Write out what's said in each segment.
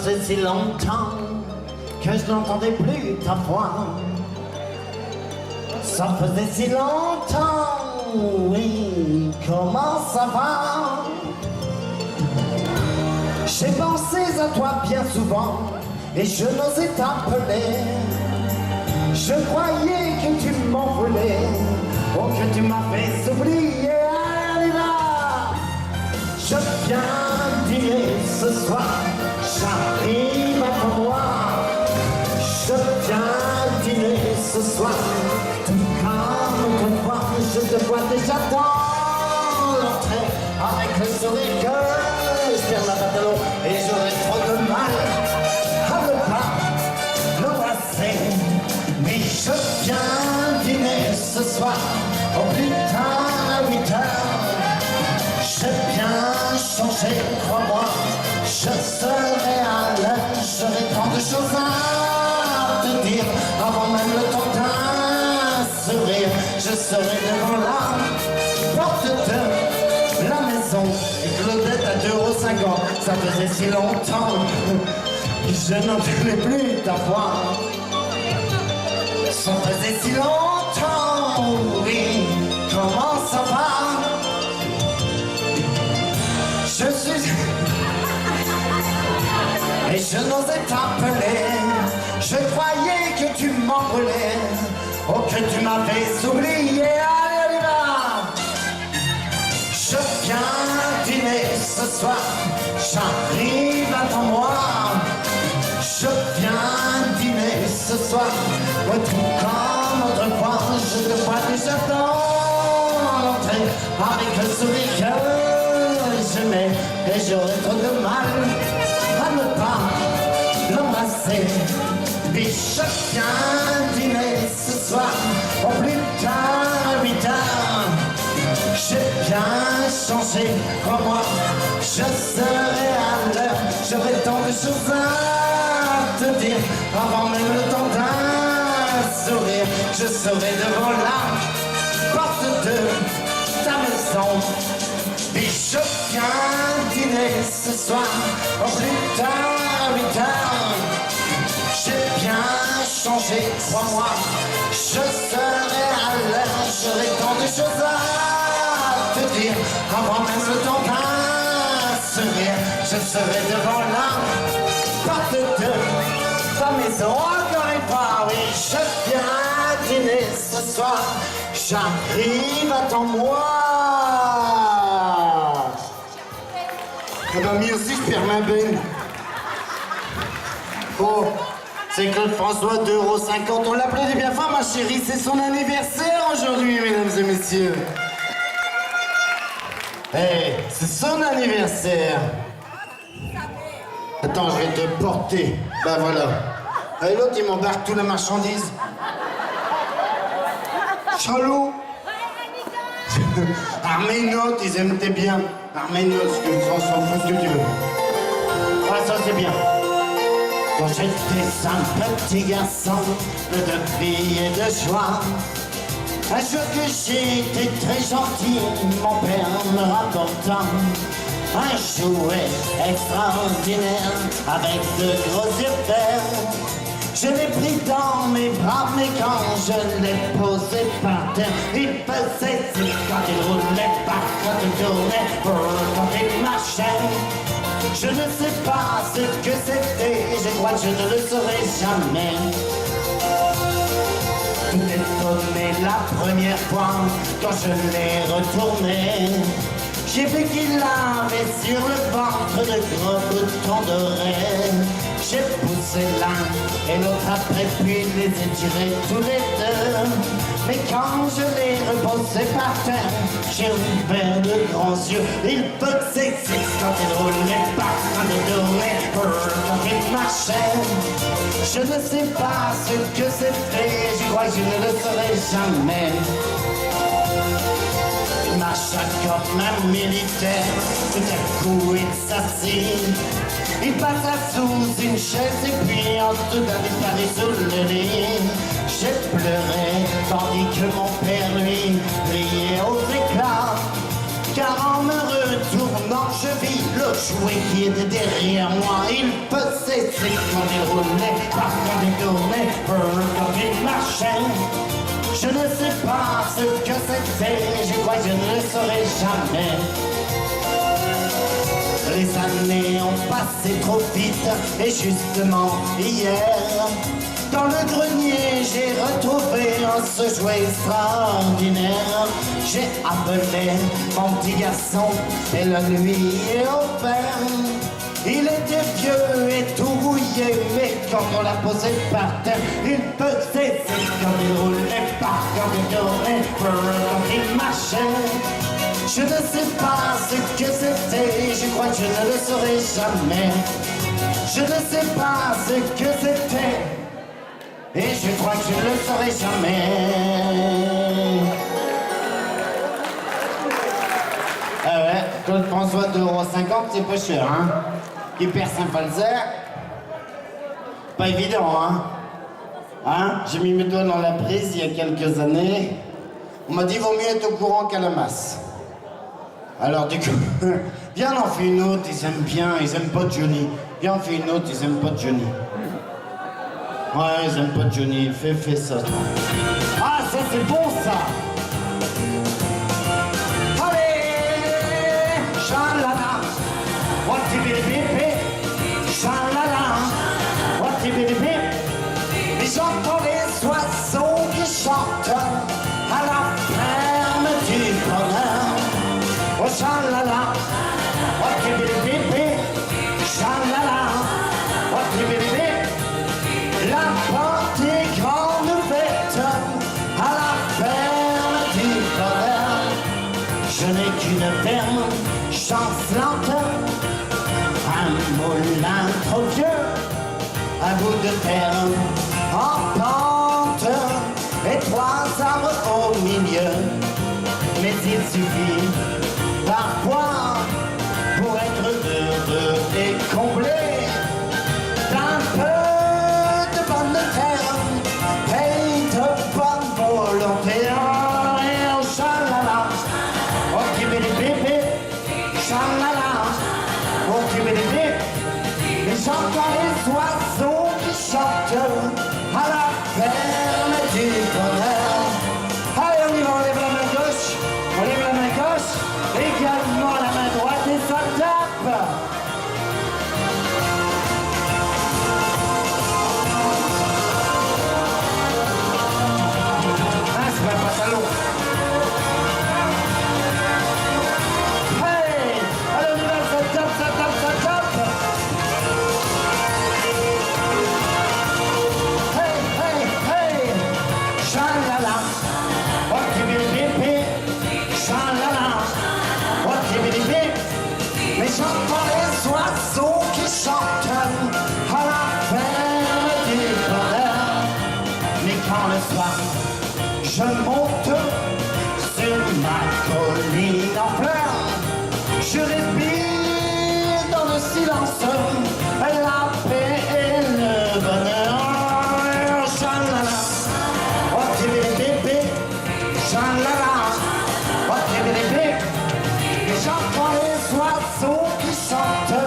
faisait si longtemps que je n'entendais plus ta voix. Ça faisait si longtemps, oui, comment ça va? J'ai pensé à toi bien souvent et je n'osais t'appeler. Je croyais que tu m'en voulais, oh que tu m'avais oublié. Allez là, je viens dîner ce soir, j'arrive à moi. Je viens dîner ce soir, tout comme autrefois, je te vois déjà dans l'entrée, avec le sourire que je perds la bataille et j'aurais trop de mal à ne pas l'embrasser. Mais je viens dîner ce soir, au plus tard à 8 heures. J'ai bien changé, crois-moi, je serai à l'heure, j'aurai tant de choses à te dire, avant même le temps d'un sourire, je serai devant la porte de la maison, et Claudette à 2,50 €, ça faisait si longtemps, je n'entendais plus ta voix. Ça faisait si longtemps, oui, comment ça va? Je suis... Et je n'osais t'appeler, je croyais que tu m'en voulais, oh que tu m'avais oublié. Allez, là, je viens dîner ce soir, j'arrive à moi. Je viens dîner ce soir, oh, tout comme autrefois, je te vois déjà dans l'entrée, avec le sourire que je mets, et j'aurais trop de mal à ne pas l'embrasser. Puis je viens dîner ce soir, au plus tard à 8 heures. J'ai bien changé, crois-moi, je serai à l'heure, j'aurai tant de choses à te dire, avant même le temps d'un sourire, je serai devant la porte de ta maison. Puis je viens dîner ce soir, au plus tard à 8 heures. J'ai bien changé, crois-moi, je serai à l'heure, j'aurai tant de choses à te dire, avant même le temps d'un sourire, je serai devant la porte de ta maison. Encore une fois, oui, je viens dîner ce soir, j'arrive, attends-moi. Eh ben, moi aussi, je perds ma benne. Oh, c'est Claude François, 2,50 €. On l'applaudit bien fort, ma chérie. C'est son anniversaire aujourd'hui, mesdames et messieurs. Hey, c'est son anniversaire. Attends, je vais te porter. Ben voilà. Et l'autre, il m'embarque toute la marchandise. Chalot. Arménote, ils aimaient bien. Arménote, on s'en fout ce que tu veux. Ah, ça c'est bien. Quand j'étais un petit garçon, de vie et de joie, un jour que j'étais très gentil, mon père me rapporta un jouet extraordinaire avec de gros yeux verts. Je l'ai pris dans mes bras, mais quand je l'ai posé par terre, il faisait si quand il roulait, pas quand il tournait, quand il marchait. Je ne sais pas ce que c'était, je crois que je ne le saurai jamais. Tout étonné la première fois, quand je l'ai retourné, j'ai vu qu'il avait sur le ventre de gros boutons dorés. J'ai poussé l'un et l'autre après, puis les ai tirés tous les deux. Mais quand je l'ai reposé par terre, j'ai ouvert de grands yeux. Il faisait six quand il roulait, pas quand il tournait, quand il marchait. Je ne sais pas ce que c'était, je crois que je ne le saurai jamais. Il marcha comme un militaire, tout à coup il s'assit. Il passa sous une chaise et puis en tout a disparu sous le lit. J'ai pleuré tandis que mon père lui criait aux éclats. Car en me retournant je vis le jouet qui était derrière moi. Il faisait ses quand il roulait, par quand il tournait, quand il marchait. Je ne sais pas ce que c'était, je crois que je ne le saurais jamais. Les années ont passé trop vite, et justement hier, dans le grenier, j'ai retrouvé ce jouet extraordinaire. J'ai appelé mon petit garçon et le lui ai offert. Il était vieux et tout rouillé, mais quand on l'a posé par terre, il faisait quand il roulait, pas quand il tournait, quand il marchait. Je ne sais pas ce que c'était, je crois que je ne le saurais jamais. Je ne sais pas ce que c'était, et je crois que je ne le saurais jamais. Ah ouais, Claude François 2,50 €, c'est pas cher, hein. Hyper Saint-Falzer, pas évident, hein. Hein, j'ai mis mes doigts dans la prise il y a quelques années. On m'a dit vaut mieux être au courant qu'à la masse. Alors du coup, viens on en fait une autre, ils aiment bien, ils aiment pas Johnny. Viens on fait une autre, ils aiment pas Johnny. Ouais, ils aiment pas Johnny, fais ça. Ah, ça c'est bon ça. Allez, chalala, wati-bidi-bidi, chalala, wati-bidi-bidi. Et j'entends les oiseaux qui chantent à la ferme du bonheur. Oh chalala, wati-bidi-bidi, chalala, wati-bidi-bidi. La porte est grande ouverte à la ferme du bonheur. Je n'ai qu'une ferme chancelante, un moulin trop vieux, un bout de terre en pente et 3 arbres au milieu. Mais il suffit parfois pour être heureux et comblé d'un peu de bonne terre et de bonne volonté. Et oh chalala, oh kibidi-bidi, chalala, oh kibidi-bidi. Et j'entends les oiseaux qui chantent à la ferme du bonheur. Allez, on y va, on lève la main gauche, on lève la main gauche, également la main droite et ça tape. Ah, c'est pas un pantalon. Hey, allez, on y va, ça tape, ça tape, ça tape. Hey, hey, hey, chalala, oh kibidi-bidi, chalala, oh kibidi-bidi. Mais j'entends les oiseaux qui chantent à la ferme du bonheur. Mais quand le soir je monte sur ma colline en fleurs, je respire dans le silence la paix et le bonheur. Chalala, oh kibidi-bidi, chalala, oh kibidi-bidi. Et j'entends les oiseaux qui chantent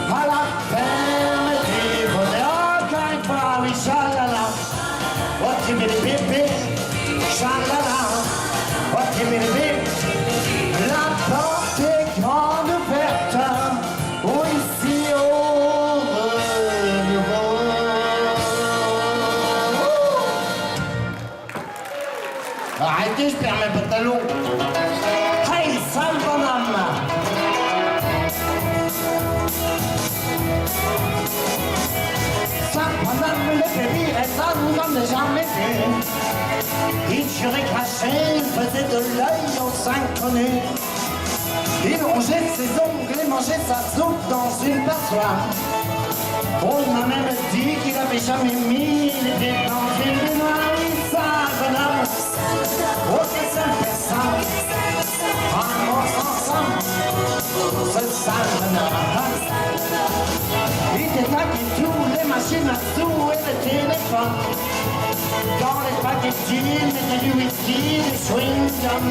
à la ferme du bonheur. Quand il part, oui, chalala, oh kibidi-bidi, chalala, oh kibidi-bidi. La porte est grande ouverte, oh ici au renouveau. Arrêtez, je perds mes pantalons. Hey, sale bonhomme! Sale bonhomme, le bébé reste à nous comme jamais vu. Il jurait craché, il faisait de l'œil aux inconnus. Il rongeait ses ongles et mangeait sa soupe dans une passoire. On m'a même dit qu'il avait jamais mis les pieds dans une baignoire. Oui, sale bonhomme! Oh, c'est sale personne! Vamos ensemble, ce sale bonhomme. Il détaquait tous les machines à sous et le téléphone. Dans les paquets mettait du whisky, du chewing-gum.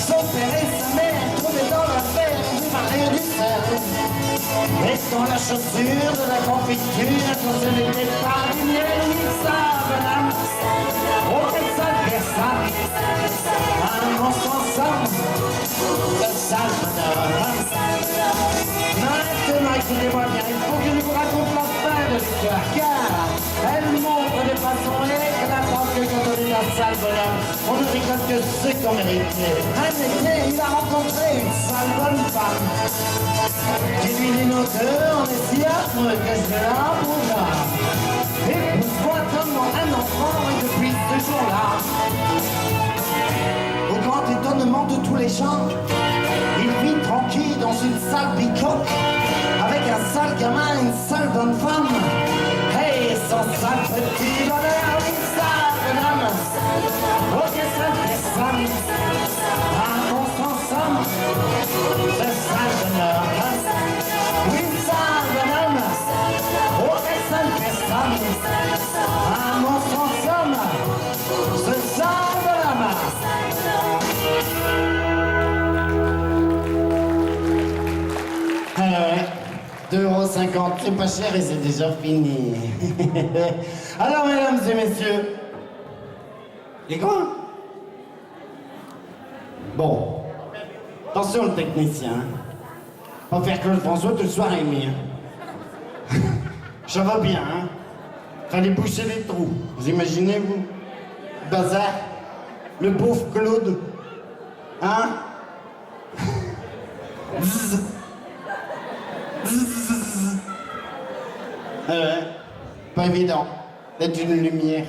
Son père et sa mère trouvaient dans la ferme du marché du sel. Et dans la chaussure de la confiture, quand ce n'était pas du miel ni ça, madame. Oh, quelle sale personne. Un monstre ensemble. Quelle sale madame. Maintenant, écoutez-moi bien, il faut que je vous raconte la fin de l'histoire, car elle montre de façon éclatante que quand on est un sale bonhomme, on ne rigole que ce qu'on mérite. Un été, il a rencontré une sale bonne femme qui lui dit nos deux, on est si affreux que je vais là pour là. Et pourquoi comme un enfant, et depuis ce jour-là, au grand étonnement de tous les gens, il vit tranquille dans une sale bicoque, avec un sale gamin et une sale bonne femme. Hey, son sale petit bonheur, une sale bonhomme. Oh, que sale personne. Un monstre ensemble. Ce sale bonheur. Oui, sale bonhomme. Oh, que sale personne. Un monstre ensemble. Ce sale bonhomme. 2,50 €, c'est pas cher et c'est déjà fini. Alors, mesdames et messieurs, les quoi? Bon, attention le technicien. Pas faire Claude François tout le soir, Amy. Ça va bien, hein? Fallait boucher les trous. Vous imaginez, vous? Bazar. Le pauvre Claude. Hein? Zzz. Pas évident d'être une lumière.